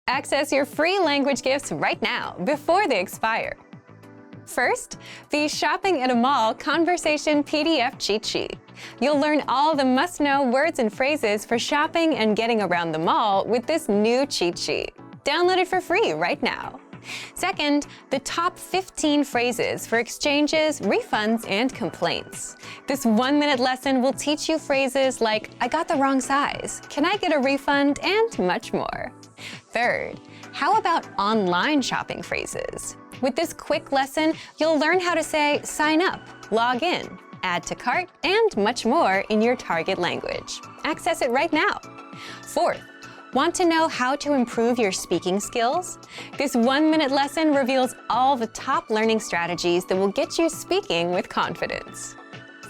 Access your free language gifts right now, before they expire. First, the Shopping at a Mall Conversation PDF Cheat Sheet. You'll learn all the must-know words and phrases for shopping and getting around the mall with this new cheat sheet. Download it for free right now. Second, the top 15 phrases for exchanges, refunds, and complaints. This 1-minute lesson will teach you phrases like, I got the wrong size, can I get a refund, and much more. Third, how about online shopping phrases? With this quick lesson, you'll learn how to say sign up, log in, add to cart, and much more in your target language. Access it right now. Fourth, want to know how to improve your speaking skills? This 1-minute lesson reveals all the top learning strategies that will get you speaking with confidence.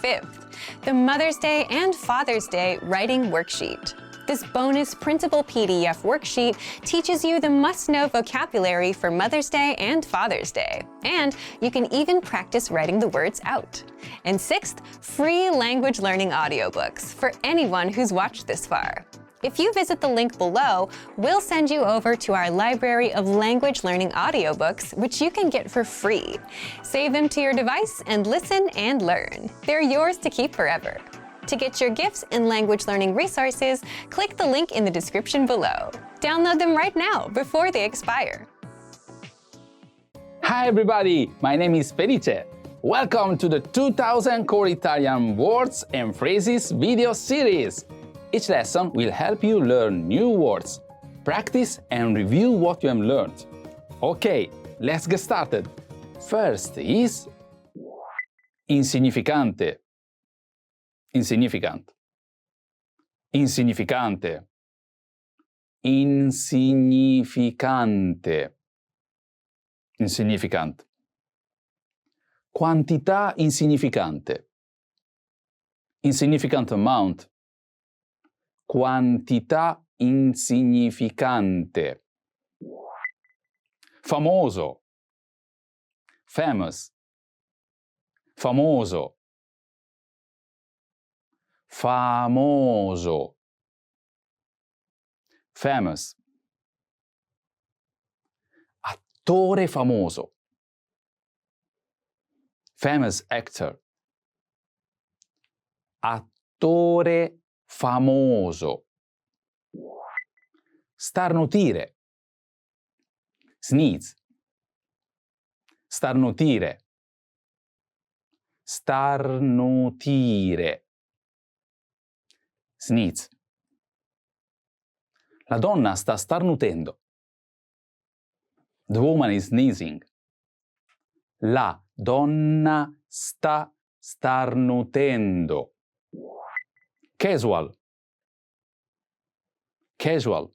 Fifth, the Mother's Day and Father's Day Writing Worksheet. This bonus printable PDF worksheet teaches you the must-know vocabulary for Mother's Day and Father's Day. And you can even practice writing the words out. And sixth, free language learning audiobooks for anyone who's watched this far. If you visit the link below, we'll send you over to our library of language learning audiobooks, which you can get for free. Save them to your device and listen and learn. They're yours to keep forever. To get your gifts and language learning resources, click the link in the description below. Download them right now before they expire. Hi everybody, my name is Felice. Welcome to the 2000 Core Italian Words and Phrases video series. Each lesson will help you learn new words, practice and review what you have learned. Okay, let's get started. First is insignificante. Insignificant. Insignificante. Insignificante. Insignificant. Quantità insignificante. Insignificant amount. Quantità insignificante. Famoso. Famous. Famoso. Famoso. Famous. Attore famoso. Famous actor. Attore famoso. Starnutire. Sneeze. Starnutire. Starnutire. Sneeze. La donna sta starnutendo. The woman is sneezing. La donna sta starnutendo. Casual. Casual.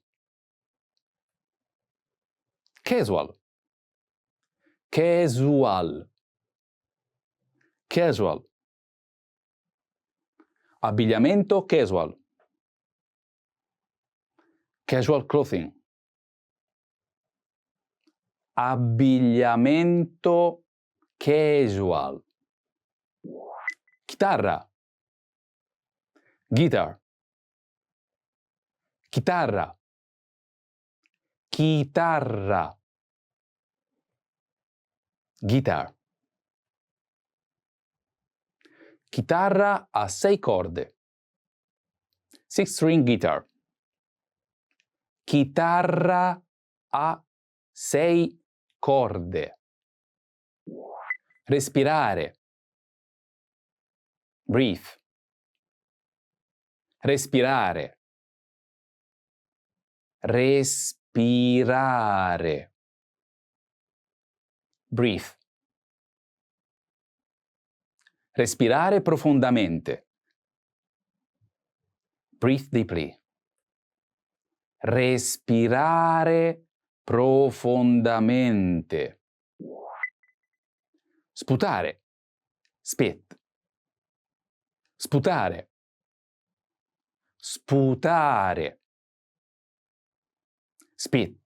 Casual. Casual. Casual. Abbigliamento casual. Casual clothing. Abbigliamento casual. Chitarra. Guitar. Chitarra. Chitarra. Guitar. Chitarra a 6 corde. 6-string guitar. Chitarra a 6 corde. Respirare. Breathe. Respirare. Respirare. Breathe. Respirare profondamente. Breathe deeply. Respirare profondamente. Sputare. Spit. Sputare. Sputare. Spit.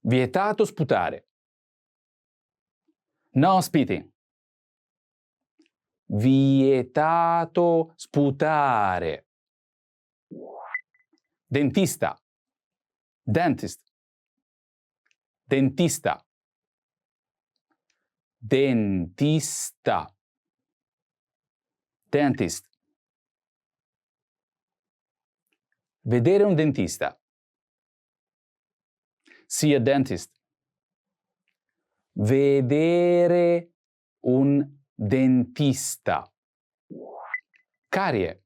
Vietato sputare. No spitting. Vietato sputare. Dentista. Dentist. Dentista. Dentista. Dentist. Vedere un dentista. See a dentist. Vedere un dentista. Carie.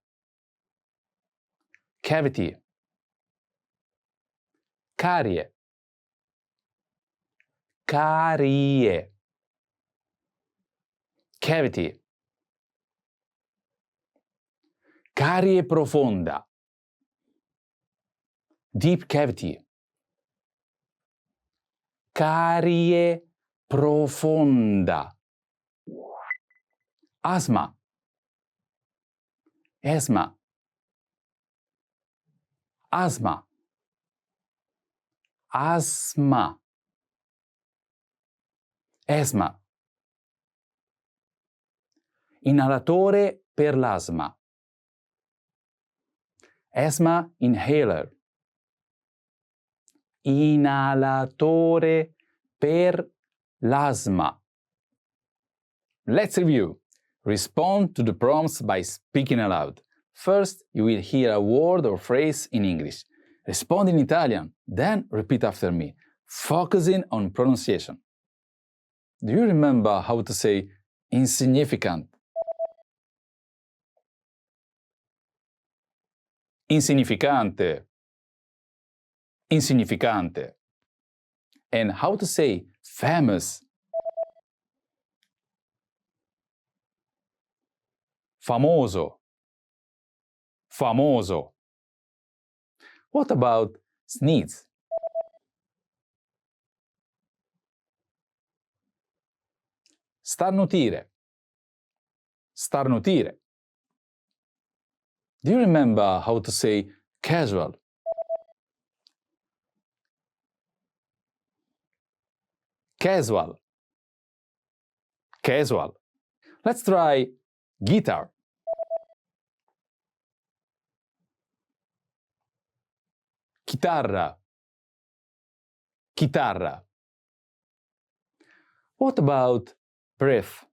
Cavity. Carie. Carie. Cavity. Carie profonda. Deep cavity. Carie profonda. Asma. Asma. Asma. Asma. Asma. Inalatore per l'asma. Asthma inhaler. Inalatore per l'asma. Let's review. Respond to the prompts by speaking aloud. First, you will hear a word or phrase in English. Respond in Italian, then repeat after me, focusing on pronunciation. Do you remember how to say insignificant? Insignificante. Insignificante. And how to say famous? Famoso. Famoso. What about sneeze? Starnutire. Starnutire. Do you remember how to say casual? Casual. Casual. Let's try guitar. Chitarra. Chitarra. What about breath?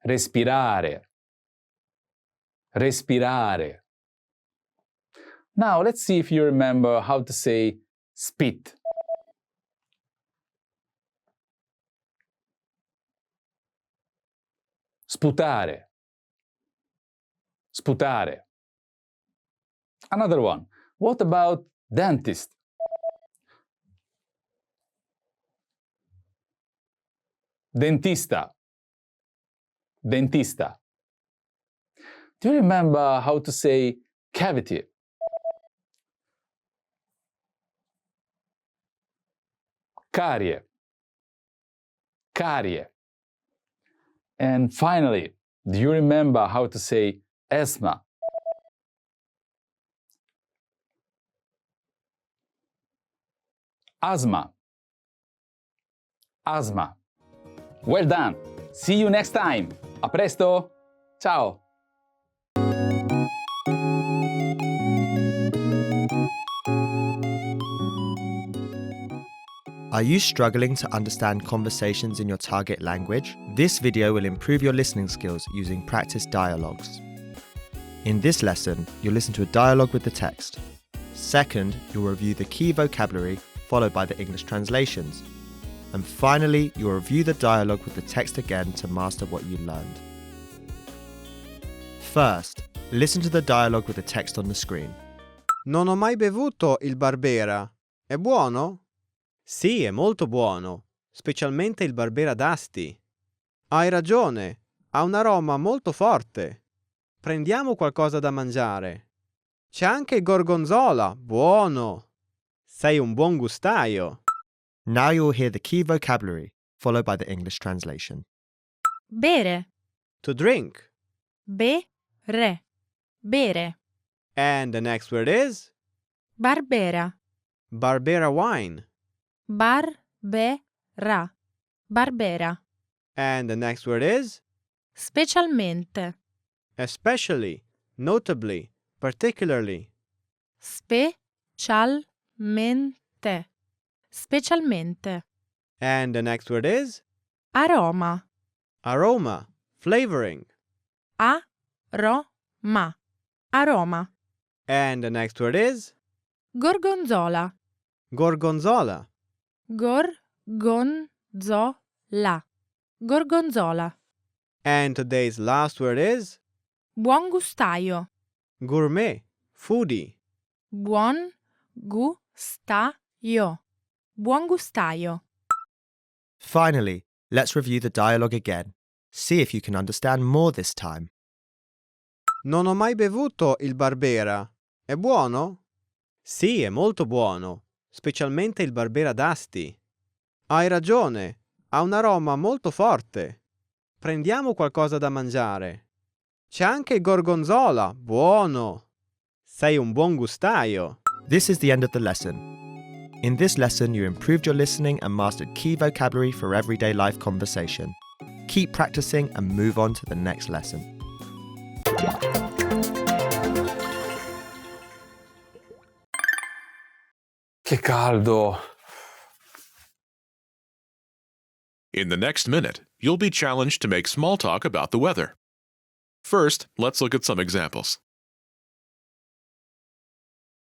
Respirare. Respirare. Now let's see if you remember how to say spit. Sputare. Sputare. Another one. What about dentist? Dentista. Dentista. Do you remember how to say cavity? Carie. Carie. And finally, do you remember how to say asthma? Asthma. Asthma. Well done. See you next time. A presto. Ciao. Are you struggling to understand conversations in your target language? This video will improve your listening skills using practice dialogues. In this lesson, you'll listen to a dialogue with the text. Second, you'll review the key vocabulary, followed by the English translations. And finally, you'll review the dialogue with the text again to master what you learned. First, listen to the dialogue with the text on the screen. Non ho mai bevuto il Barbera. È buono? Sì, è molto buono, specialmente il Barbera d'Asti. Hai ragione, ha un aroma molto forte. Prendiamo qualcosa da mangiare. C'è anche il gorgonzola, buono. Sei un buon gustaio. Now you'll hear the key vocabulary, followed by the English translation. Bere. To drink. Bere. Bere. And the next word is Barbera. Barbera wine. Barbera. Barbera. And the next word is specialmente, especially, notably, particularly. specialmente, specialmente, And the next word is aroma, aroma, flavoring. aroma, aroma, And the next word is gorgonzola, gorgonzola. gorgonzola, gorgonzola, And today's last word is buon gustaio, gourmet, foodie. buon gustaio, buon gustaio. Finally, let's review the dialogue again. See if you can understand more this time. Non ho mai bevuto il Barbera. È buono? Sì, è molto buono, specialmente il Barbera d'Asti. Hai ragione, ha un aroma molto forte. Prendiamo qualcosa da mangiare. C'è anche il gorgonzola, buono. Sei un buon gustaio. This is the end of the lesson. In this lesson, you improved your listening and mastered key vocabulary for everyday life conversation. Keep practicing and move on to the next lesson. Che caldo! In the next minute, you'll be challenged to make small talk about the weather. First, let's look at some examples.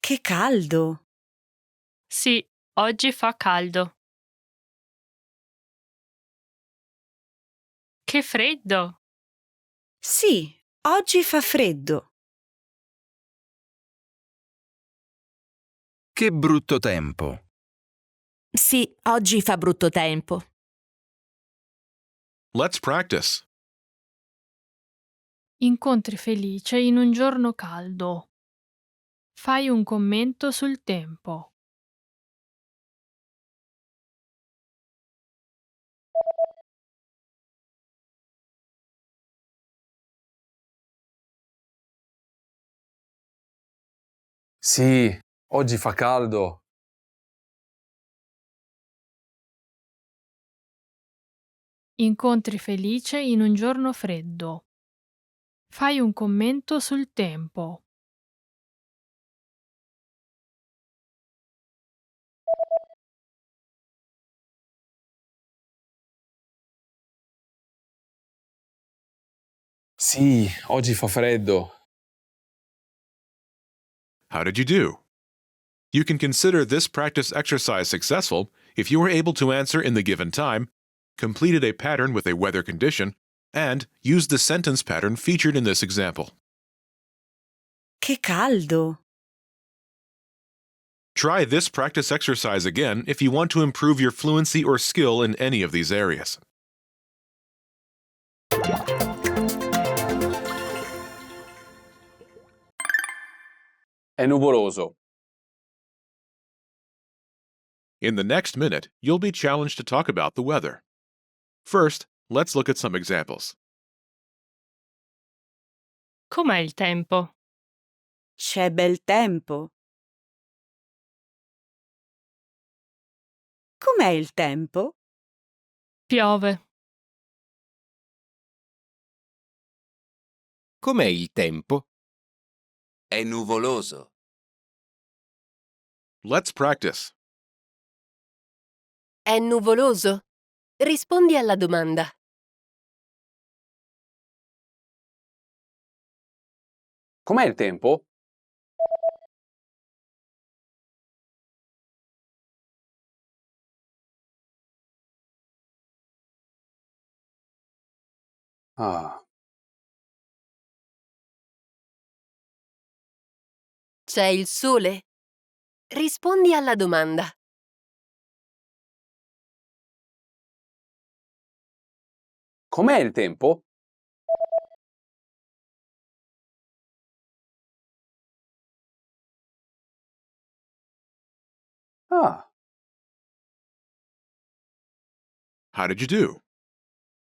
Che caldo! Sì, oggi fa caldo. Che freddo! Sì, oggi fa freddo. Che brutto tempo. Sì, oggi fa brutto tempo. Let's practice. Incontri felice in un giorno caldo. Fai un commento sul tempo. Sì, oggi fa caldo. Incontri felice in un giorno freddo. Fai un commento sul tempo. Sì, oggi fa freddo. How did you do? You can consider this practice exercise successful if you were able to answer in the given time, completed a pattern with a weather condition, and used the sentence pattern featured in this example. Che caldo! Try this practice exercise again if you want to improve your fluency or skill in any of these areas. È nuvoloso. In the next minute, you'll be challenged to talk about the weather. First, let's look at some examples. Com'è il tempo? C'è bel tempo. Com'è il tempo? Piove. Com'è il tempo? È nuvoloso. Let's practice. È nuvoloso? Rispondi alla domanda. Com'è il tempo? Ah, C'è il sole? Rispondi alla domanda. com'è il tempo? Ah, How did you do?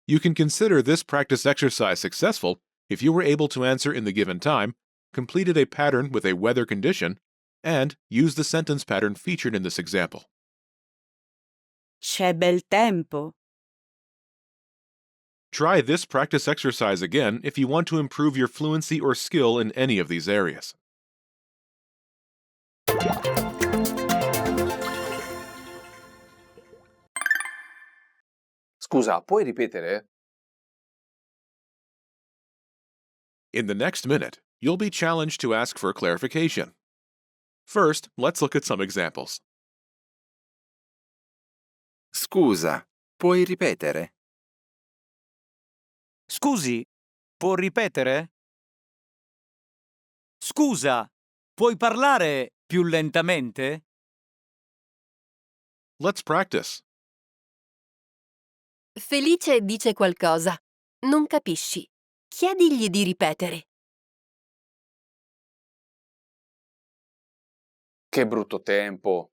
You can consider this practice exercise successful if you were able to answer in the given time, completed a pattern with a weather condition, and used the sentence pattern featured in this example. C'è bel tempo. Try this practice exercise again if you want to improve your fluency or skill in any of these areas. Scusa, puoi ripetere? In the next minute, you'll be challenged to ask for clarification. First, let's look at some examples. Scusa, puoi ripetere? Scusi, può ripetere? Scusa, puoi parlare più lentamente? Let's practice. Felice dice qualcosa. Non capisci. Chiedigli di ripetere. Che brutto tempo!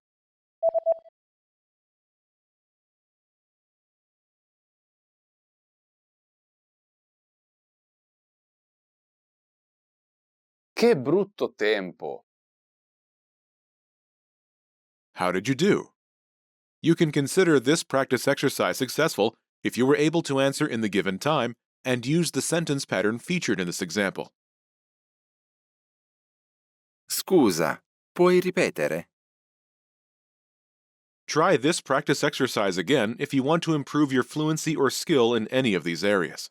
Che brutto tempo! How did you do? You can consider this practice exercise successful if you were able to answer in the given time and use the sentence pattern featured in this example. Scusa, puoi ripetere? Try this practice exercise again if you want to improve your fluency or skill in any of these areas.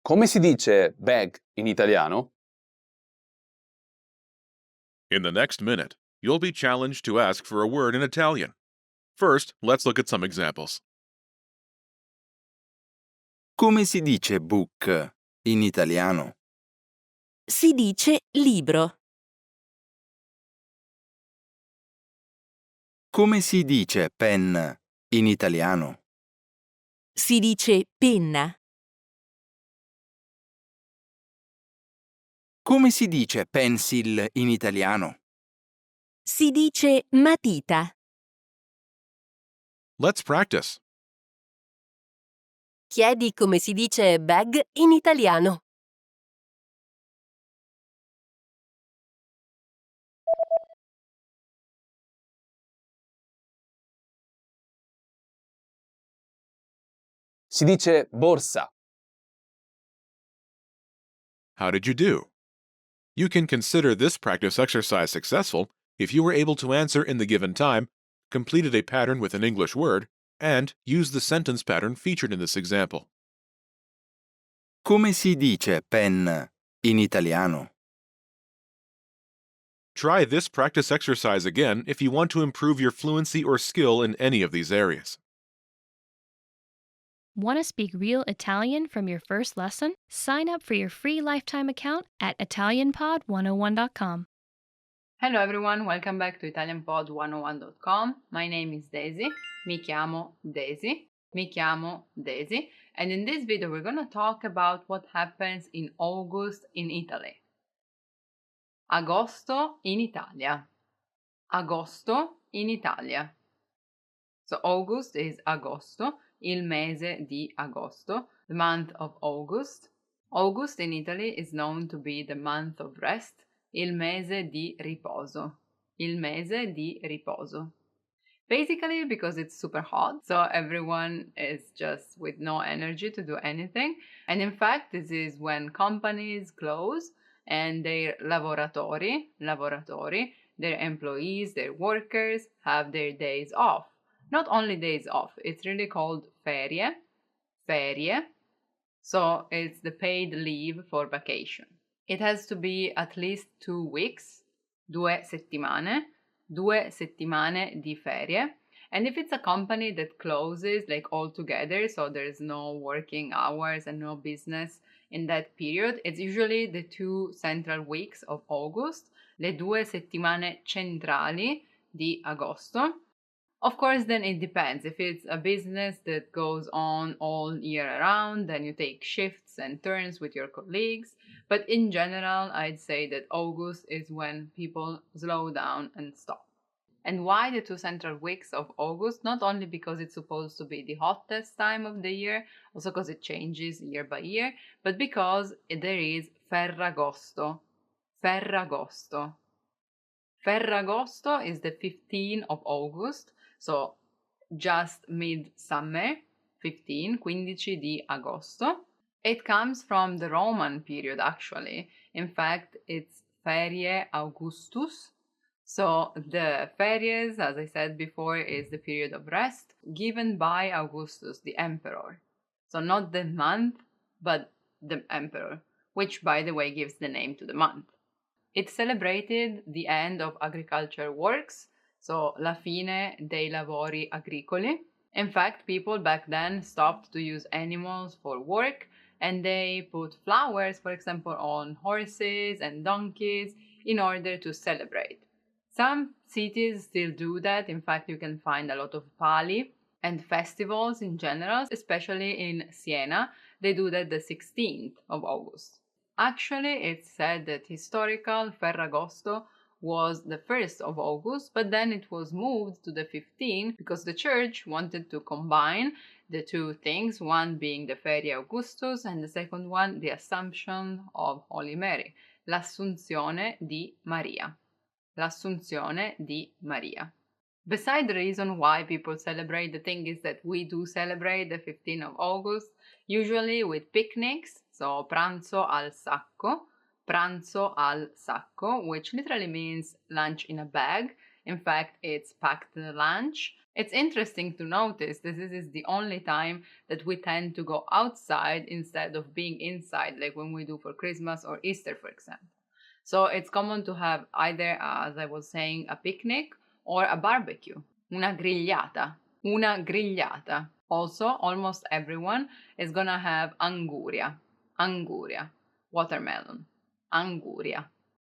Come si dice bag in italiano? In the next minute, you'll be challenged to ask for a word in Italian. First, let's look at some examples. Come si dice book in italiano? Si dice libro. Come si dice pen in italiano? Si dice penna. Come si dice pencil in italiano? Si dice matita. Let's practice. Chiedi come si dice bag in italiano. Si dice borsa. How did you do? You can consider this practice exercise successful if you were able to answer in the given time, completed a pattern with an English word, and use the sentence pattern featured in this example. Come si dice pen in italiano? Try this practice exercise again if you want to improve your fluency or skill in any of these areas. Want to speak real Italian from your first lesson? Sign up for your free lifetime account at ItalianPod101.com. Hello everyone, welcome back to ItalianPod101.com. My name is Daisy. Mi chiamo Daisy. Mi chiamo Daisy. And in this video we're going to talk about what happens in August in Italy. Agosto in Italia. Agosto in Italia. So August is agosto, il mese di agosto, the month of August. August in Italy is known to be the month of rest, il mese di riposo. Il mese di riposo. Basically because it's super hot, so everyone is just with no energy to do anything. And in fact, this is when companies close and their lavoratori, their employees, their workers have their days off. Not only days off, it's really called ferie, so it's the paid leave for vacation. It has to be at least 2 weeks, 2 settimane di ferie. And if it's a company that closes like altogether, so there's no working hours and no business in that period, it's usually the 2 central weeks of August, le 2 settimane centrali di agosto. Of course, then it depends. If it's a business that goes on all year around, then you take shifts and turns with your colleagues. But in general, I'd say that August is when people slow down and stop. And why the 2 central weeks of August? Not only because it's supposed to be the hottest time of the year, also because it changes year by year, but because there is Ferragosto. Ferragosto. Ferragosto is the 15th of August, so just midsummer, 15 di agosto. It comes from the Roman period actually. In fact, it's Ferie Augustus. So the Feries, as I said before, is the period of rest given by Augustus, the emperor. So not the month, but the emperor, which by the way gives the name to the month. It celebrated the end of agricultural works, so la fine dei lavori agricoli. In fact, people back then stopped to use animals for work, and they put flowers, for example, on horses and donkeys in order to celebrate. Some cities still do that. In fact, you can find a lot of pali and festivals in general, especially in Siena. They do that the 16th of August. Actually, it's said that historical Ferragosto was the 1st of August, but then it was moved to the 15th because the church wanted to combine the two things, one being the Ferie Augustus and the second one the Assumption of Holy Mary, l'Assunzione di Maria. L'Assunzione di Maria. Besides the reason why people celebrate, the thing is that we do celebrate the 15th of August, usually with picnics, so pranzo al sacco, which literally means lunch in a bag. In fact, it's packed lunch. It's interesting to notice that this is the only time that we tend to go outside instead of being inside, like when we do for Christmas or Easter, for example. So it's common to have either, as I was saying, a picnic or a barbecue, una grigliata. Also, almost everyone is gonna have anguria, watermelon, anguria.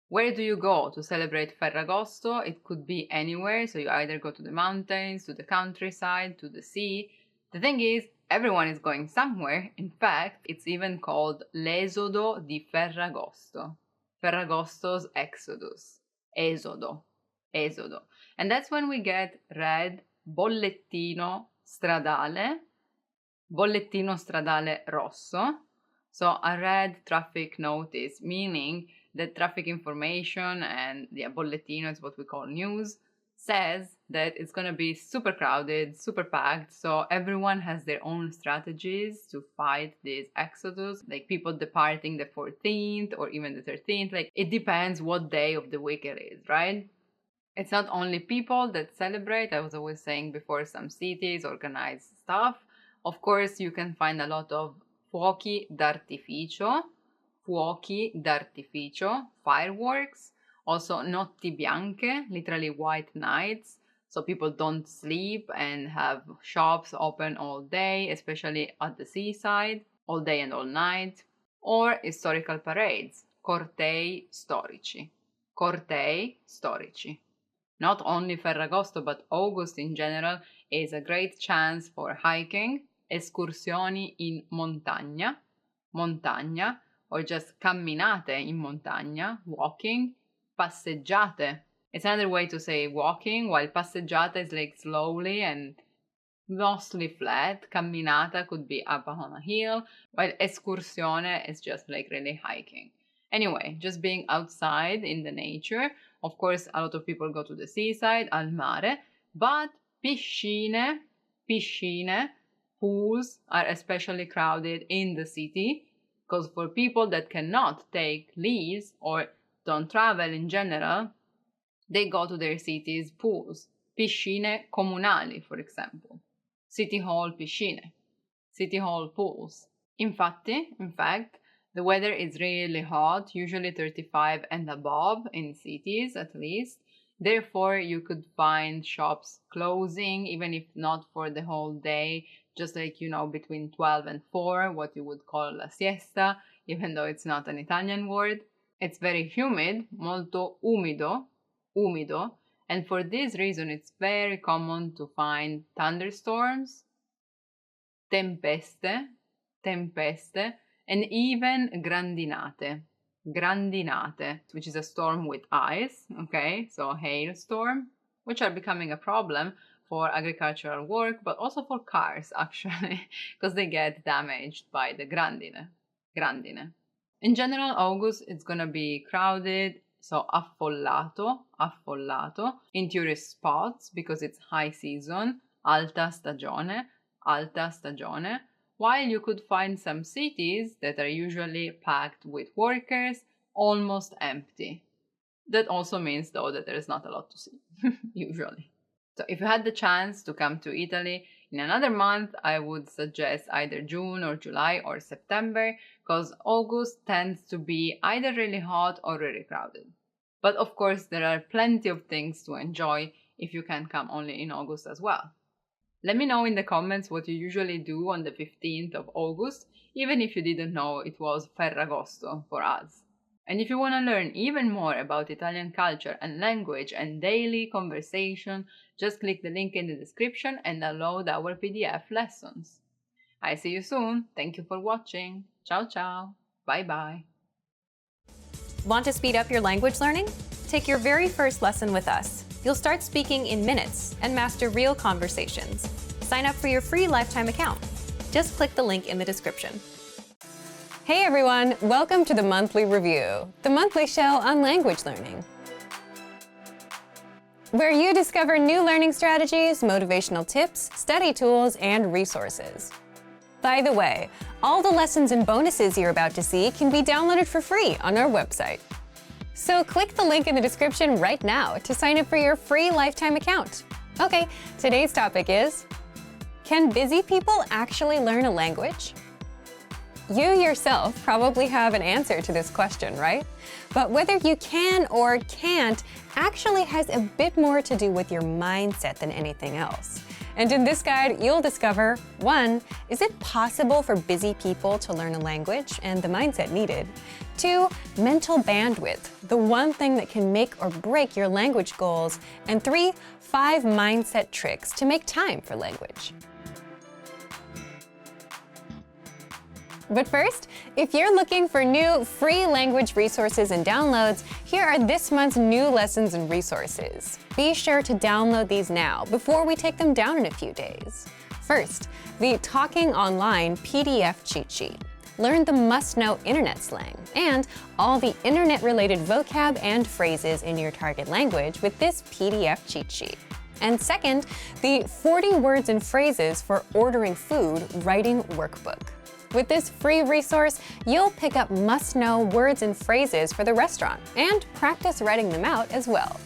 Where do you go to celebrate Ferragosto? It could be anywhere, so you either go to the mountains, to the countryside, to the sea. The thing is, everyone is going somewhere. In fact, it's even called l'esodo di Ferragosto. Ferragosto's exodus. Esodo. And that's when we get red bollettino stradale rosso. So a red traffic notice, meaning that traffic information, and the bollettino is what we call news, says that it's going to be super crowded, super packed, so everyone has their own strategies to fight this exodus, like people departing the 14th or even the 13th, like it depends what day of the week it is, right? It's not only people that celebrate. I was always saying before, some cities organize stuff. Of course, you can find a lot of fuochi d'artificio, fireworks, also notti bianche, literally white nights, so people don't sleep and have shops open all day, especially at the seaside, all day and all night, or historical parades, cortei storici. Not only Ferragosto, but August in general is a great chance for hiking, escursioni in montagna, or just camminate in montagna, walking, passeggiate. It's another way to say walking, while passeggiata is like slowly and mostly flat. Camminata could be up on a hill, while escursione is just like really hiking. Anyway, just being outside in the nature. Of course, a lot of people go to the seaside, al mare, but piscine, pools are especially crowded in the city, because for people that cannot take leaves or don't travel in general, they go to their city's pools. Piscine comunali, for example. City hall piscine. City hall pools. In fact, the weather is really hot, usually 35 and above in cities at least. Therefore, you could find shops closing, even if not for the whole day, just like, between 12 and 4, what you would call la siesta, even though it's not an Italian word. It's very humid, molto umido, and for this reason it's very common to find thunderstorms, tempeste, and even grandinate, which is a storm with ice, okay, so a hailstorm, which are becoming a problem for agricultural work, but also for cars, actually, because they get damaged by the grandine. In general, August, it's gonna be crowded, so affollato, affollato, in tourist spots because it's high season, alta stagione, while you could find some cities that are usually packed with workers, almost empty. That also means, though, that there is not a lot to see, usually. So if you had the chance to come to Italy in another month, I would suggest either June or July or September, because August tends to be either really hot or really crowded. But of course, there are plenty of things to enjoy if you can come only in August as well. Let me know in the comments what you usually do on the 15th of August, even if you didn't know it was Ferragosto for us. And if you want to learn even more about Italian culture and language and daily conversation, just click the link in the description and download our PDF lessons. I see you soon. Thank you for watching. Ciao ciao. Bye bye. Want to speed up your language learning? Take your very first lesson with us. You'll start speaking in minutes and master real conversations. Sign up for your free lifetime account. Just click the link in the description. Hey everyone, welcome to the Monthly Review, the monthly show on language learning, where you discover new learning strategies, motivational tips, study tools, and resources. By the way, all the lessons and bonuses you're about to see can be downloaded for free on our website. So click the link in the description right now to sign up for your free lifetime account. Okay, today's topic is, can busy people actually learn a language? You yourself probably have an answer to this question, right? But whether you can or can't actually has a bit more to do with your mindset than anything else. And in this guide, you'll discover 1. Is it possible for busy people to learn a language and the mindset needed? 2. Mental bandwidth, the one thing that can make or break your language goals. And 3. 5 mindset tricks to make time for language. But first, if you're looking for new free language resources and downloads, here are this month's new lessons and resources. Be sure to download these now before we take them down in a few days. First, the Talking Online PDF cheat sheet. Learn the must-know internet slang and all the internet-related vocab and phrases in your target language with this PDF cheat sheet. And second, the 40 words and phrases for ordering food writing workbook. With this free resource, you'll pick up must-know words and phrases for the restaurant and practice writing them out as well.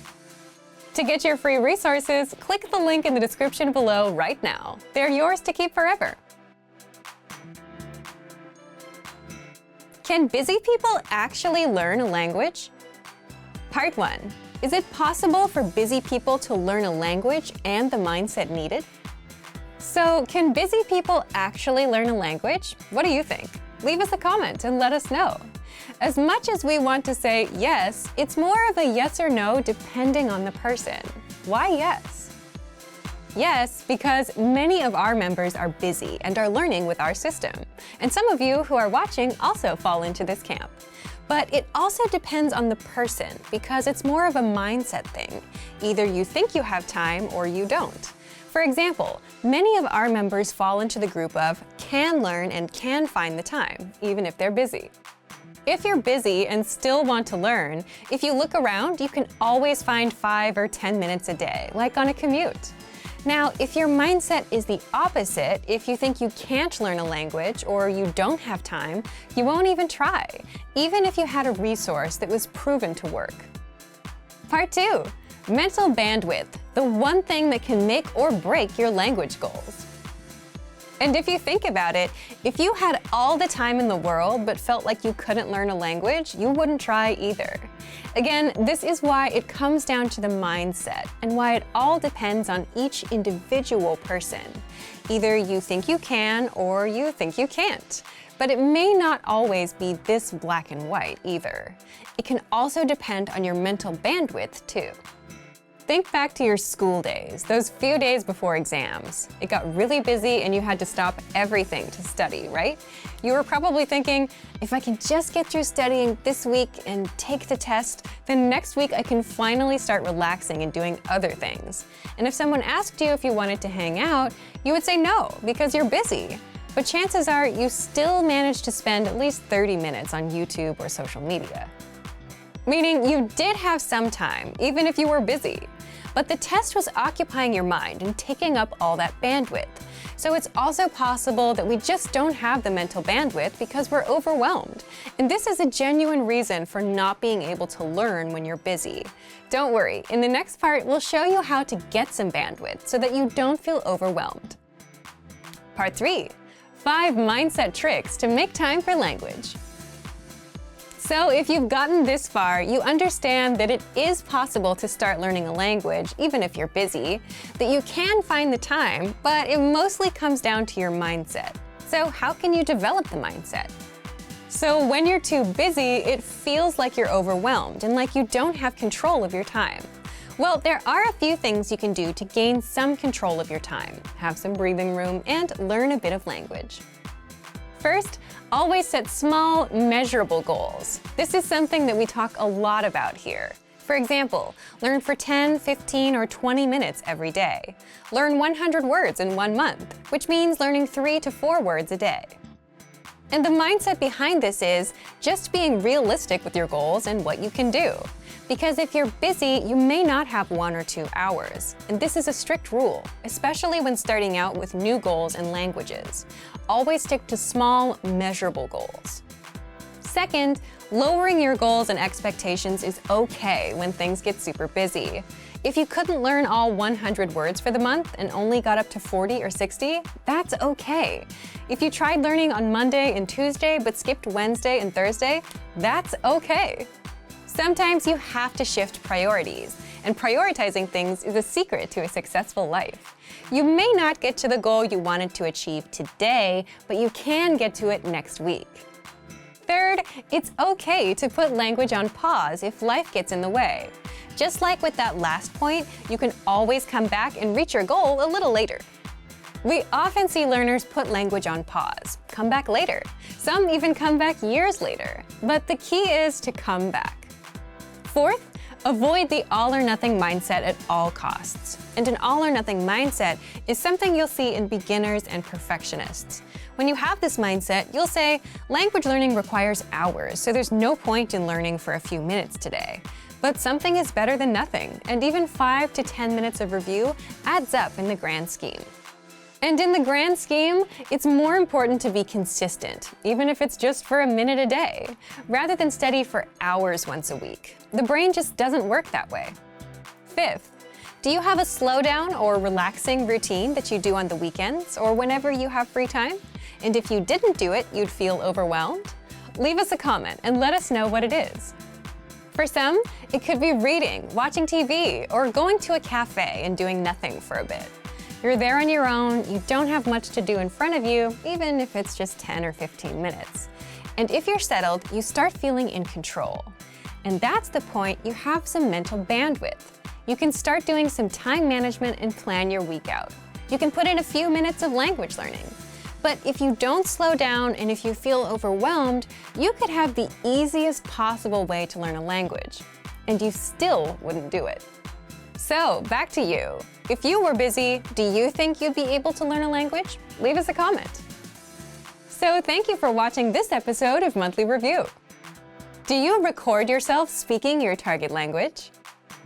To get your free resources, click the link in the description below right now. They're yours to keep forever. Can busy people actually learn a language? Part 1. Is it possible for busy people to learn a language and the mindset needed? So, can busy people actually learn a language? What do you think? Leave us a comment and let us know. As much as we want to say yes, it's more of a yes or no depending on the person. Why yes? Yes, because many of our members are busy and are learning with our system. And some of you who are watching also fall into this camp. But it also depends on the person because it's more of a mindset thing. Either you think you have time or you don't. For example, many of our members fall into the group of can learn and can find the time, even if they're busy. If you're busy and still want to learn, if you look around, you can always find 5 or 10 minutes a day, like on a commute. Now, if your mindset is the opposite, if you think you can't learn a language or you don't have time, you won't even try, even if you had a resource that was proven to work. Part 2. Mental bandwidth, the one thing that can make or break your language goals. And if you think about it, if you had all the time in the world but felt like you couldn't learn a language, you wouldn't try either. Again, this is why it comes down to the mindset and why it all depends on each individual person. Either you think you can or you think you can't. But it may not always be this black and white either. It can also depend on your mental bandwidth too. Think back to your school days, those few days before exams. It got really busy and you had to stop everything to study, right? You were probably thinking, if I can just get through studying this week and take the test, then next week I can finally start relaxing and doing other things. And if someone asked you if you wanted to hang out, you would say no, because you're busy. But chances are you still managed to spend at least 30 minutes on YouTube or social media. meaning you did have some time, even if you were busy. But the test was occupying your mind and taking up all that bandwidth. So it's also possible that we just don't have the mental bandwidth because we're overwhelmed. And this is a genuine reason for not being able to learn when you're busy. Don't worry, in the next part, we'll show you how to get some bandwidth so that you don't feel overwhelmed. Part 3. 5 mindset tricks to make time for language. So if you've gotten this far, you understand that it is possible to start learning a language even if you're busy, that you can find the time, but it mostly comes down to your mindset. So how can you develop the mindset? So when you're too busy, it feels like you're overwhelmed and like you don't have control of your time. Well, there are a few things you can do to gain some control of your time, have some breathing room, and learn a bit of language. First, always set small, measurable goals. This is something that we talk a lot about here. For example, learn for 10, 15, or 20 minutes every day. Learn 100 words in 1 month, which means learning 3 to 4 words a day. And the mindset behind this is just being realistic with your goals and what you can do. Because if you're busy, you may not have 1 or 2 hours. And this is a strict rule, especially when starting out with new goals and languages. Always stick to small, measurable goals. Second, lowering your goals and expectations is okay when things get super busy. If you couldn't learn all 100 words for the month and only got up to 40 or 60, that's okay. If you tried learning on Monday and Tuesday but skipped Wednesday and Thursday, that's okay. Sometimes you have to shift priorities, and prioritizing things is a secret to a successful life. You may not get to the goal you wanted to achieve today, but you can get to it next week. Third, it's okay to put language on pause if life gets in the way. Just like with that last point, you can always come back and reach your goal a little later. We often see learners put language on pause, come back later. Some even come back years later. But the key is to come back. Fourth, avoid the all-or-nothing mindset at all costs. And an all-or-nothing mindset is something you'll see in beginners and perfectionists. When you have this mindset, you'll say, language learning requires hours, so there's no point in learning for a few minutes today. But something is better than nothing, and even 5 to 10 minutes of review adds up in the grand scheme. And in the grand scheme, it's more important to be consistent, even if it's just for a minute a day, rather than study for hours once a week. The brain just doesn't work that way. Fifth, do you have a slowdown or relaxing routine that you do on the weekends or whenever you have free time? And if you didn't do it, you'd feel overwhelmed? Leave us a comment and let us know what it is. For some, it could be reading, watching TV, or going to a cafe and doing nothing for a bit. You're there on your own, you don't have much to do in front of you, even if it's just 10 or 15 minutes. And if you're settled, you start feeling in control. And that's the point you have some mental bandwidth. You can start doing some time management and plan your week out. You can put in a few minutes of language learning. But if you don't slow down and if you feel overwhelmed, you could have the easiest possible way to learn a language. And you still wouldn't do it. So, back to you. If you were busy, do you think you'd be able to learn a language? Leave us a comment. So, thank you for watching this episode of Monthly Review. Do you record yourself speaking your target language?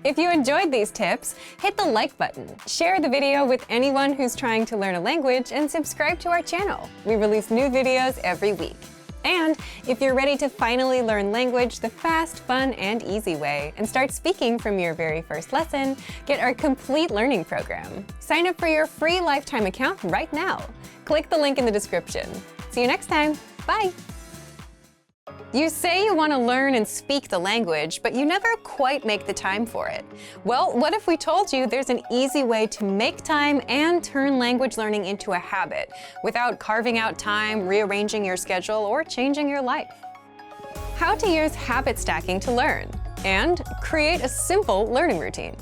If you enjoyed these tips, hit the like button, share the video with anyone who's trying to learn a language, and subscribe to our channel. We release new videos every week. And if you're ready to finally learn language the fast, fun, and easy way and start speaking from your very first lesson, get our complete learning program. Sign up for your free lifetime account right now. Click the link in the description. See you next time. Bye. You say you want to learn and speak the language, but you never quite make the time for it. Well, what if we told you there's an easy way to make time and turn language learning into a habit without carving out time, rearranging your schedule, or changing your life? How to use habit stacking to learn and create a simple learning routine.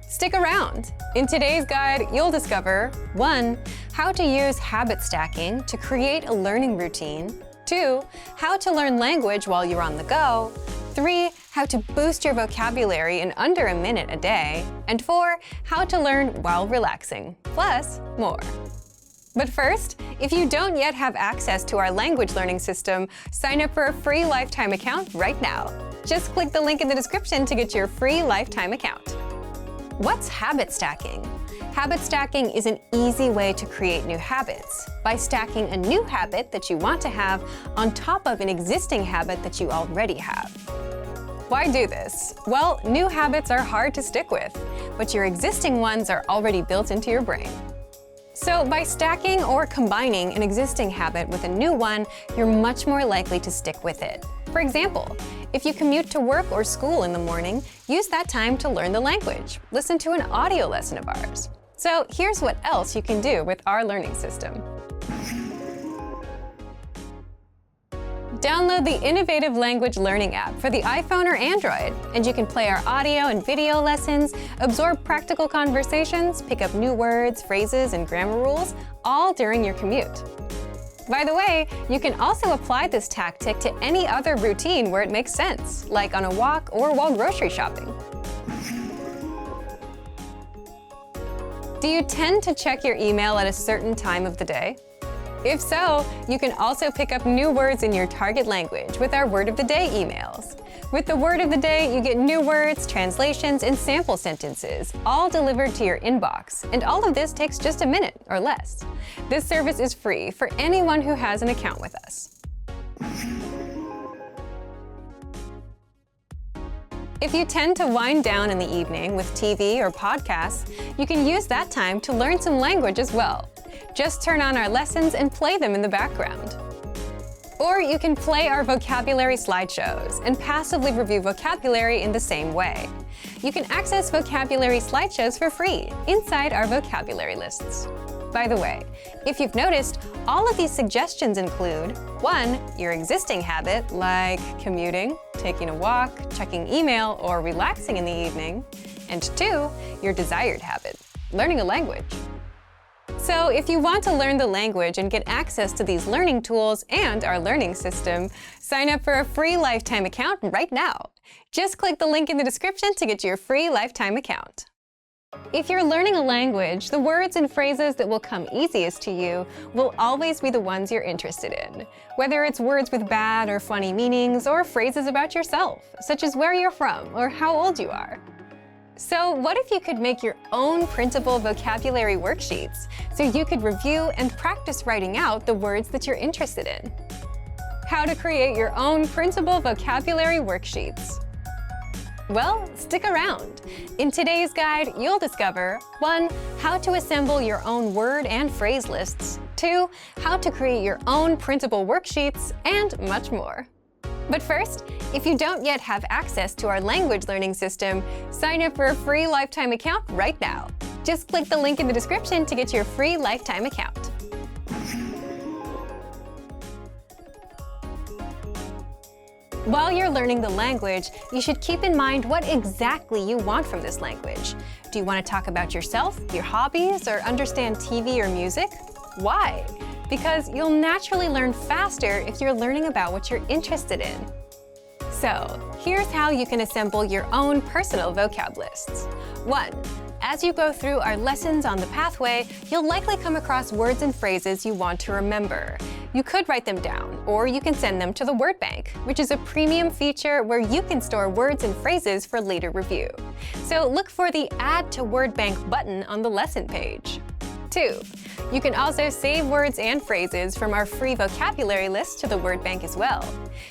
Stick around. In today's guide, you'll discover 1. How to use habit stacking to create a learning routine. 2. How to learn language while you're on the go. 3. How to boost your vocabulary in under a minute a day. And 4. How to learn while relaxing, plus more. But first, if you don't yet have access to our language learning system, sign up for a free lifetime account right now. Just click the link in the description to get your free lifetime account. What's habit stacking? Habit stacking is an easy way to create new habits by stacking a new habit that you want to have on top of an existing habit that you already have. Why do this? Well, new habits are hard to stick with, but your existing ones are already built into your brain. So by stacking or combining an existing habit with a new one, you're much more likely to stick with it. For example, if you commute to work or school in the morning, use that time to learn the language. Listen to an audio lesson of ours. So here's what else you can do with our learning system. Download the innovative language learning app for the iPhone or Android, and you can play our audio and video lessons, absorb practical conversations, pick up new words, phrases, and grammar rules, all during your commute. By the way, you can also apply this tactic to any other routine where it makes sense, like on a walk or while grocery shopping. Do you tend to check your email at a certain time of the day? If so, you can also pick up new words in your target language with our Word of the Day emails. With the Word of the Day, you get new words, translations, and sample sentences, all delivered to your inbox, and all of this takes just a minute or less. This service is free for anyone who has an account with us. If you tend to wind down in the evening with TV or podcasts, you can use that time to learn some language as well. Just turn on our lessons and play them in the background. Or you can play our vocabulary slideshows and passively review vocabulary in the same way. You can access vocabulary slideshows for free inside our vocabulary lists. By the way, if you've noticed, all of these suggestions include 1. Your existing habit, like commuting, taking a walk, checking email, or relaxing in the evening, and 2. Your desired habit, learning a language. So if you want to learn the language and get access to these learning tools and our learning system, sign up for a free lifetime account right now. Just click the link in the description to get your free lifetime account. If you're learning a language, the words and phrases that will come easiest to you will always be the ones you're interested in, whether it's words with bad or funny meanings or phrases about yourself, such as where you're from or how old you are. So what if you could make your own printable vocabulary worksheets so you could review and practice writing out the words that you're interested in? How to create your own printable vocabulary worksheets. Well, stick around. In today's guide, you'll discover 1. How to assemble your own word and phrase lists, 2. How to create your own printable worksheets, and much more. But first, if you don't yet have access to our language learning system, sign up for a free lifetime account right now. Just click the link in the description to get your free lifetime account. While you're learning the language, you should keep in mind what exactly you want from this language. Do you want to talk about yourself, your hobbies, or understand TV or music? Why? Because you'll naturally learn faster if you're learning about what you're interested in. So, here's how you can assemble your own personal vocab lists. 1. As you go through our lessons on the pathway, you'll likely come across words and phrases you want to remember. You could write them down, or you can send them to the Word Bank, which is a premium feature where you can store words and phrases for later review. So look for the Add to Word Bank button on the lesson page. 2. You can also save words and phrases from our free vocabulary list to the Word Bank as well.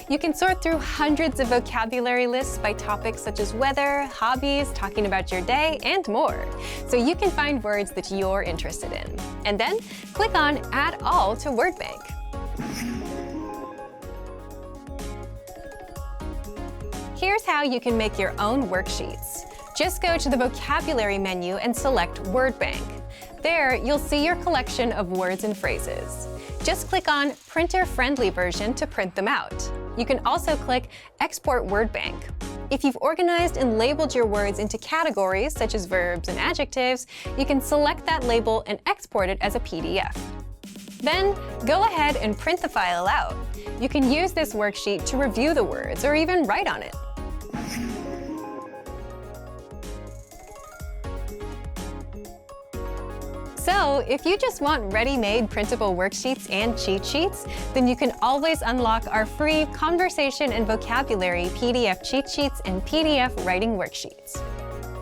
You can sort through hundreds of vocabulary lists by topics such as weather, hobbies, talking about your day, and more. So you can find words that you're interested in. And then click on Add All to Word Bank. Here's how you can make your own worksheets. Just go to the vocabulary menu and select Word Bank. There, you'll see your collection of words and phrases. Just click on Printer-Friendly Version to print them out. You can also click Export Word Bank. If you've organized and labeled your words into categories such as verbs and adjectives, you can select that label and export it as a PDF. Then, go ahead and print the file out. You can use this worksheet to review the words or even write on it. So, if you just want ready-made printable worksheets and cheat sheets, then you can always unlock our free conversation and vocabulary PDF cheat sheets and PDF writing worksheets.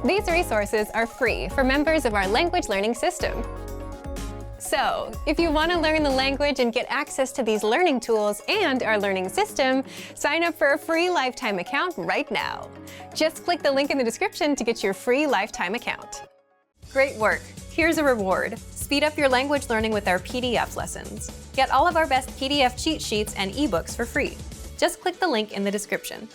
These resources are free for members of our language learning system. So, if you want to learn the language and get access to these learning tools and our learning system, sign up for a free lifetime account right now. Just click the link in the description to get your free lifetime account. Great work! Here's a reward. Speed up your language learning with our PDF lessons. Get all of our best PDF cheat sheets and ebooks for free. Just click the link in the description.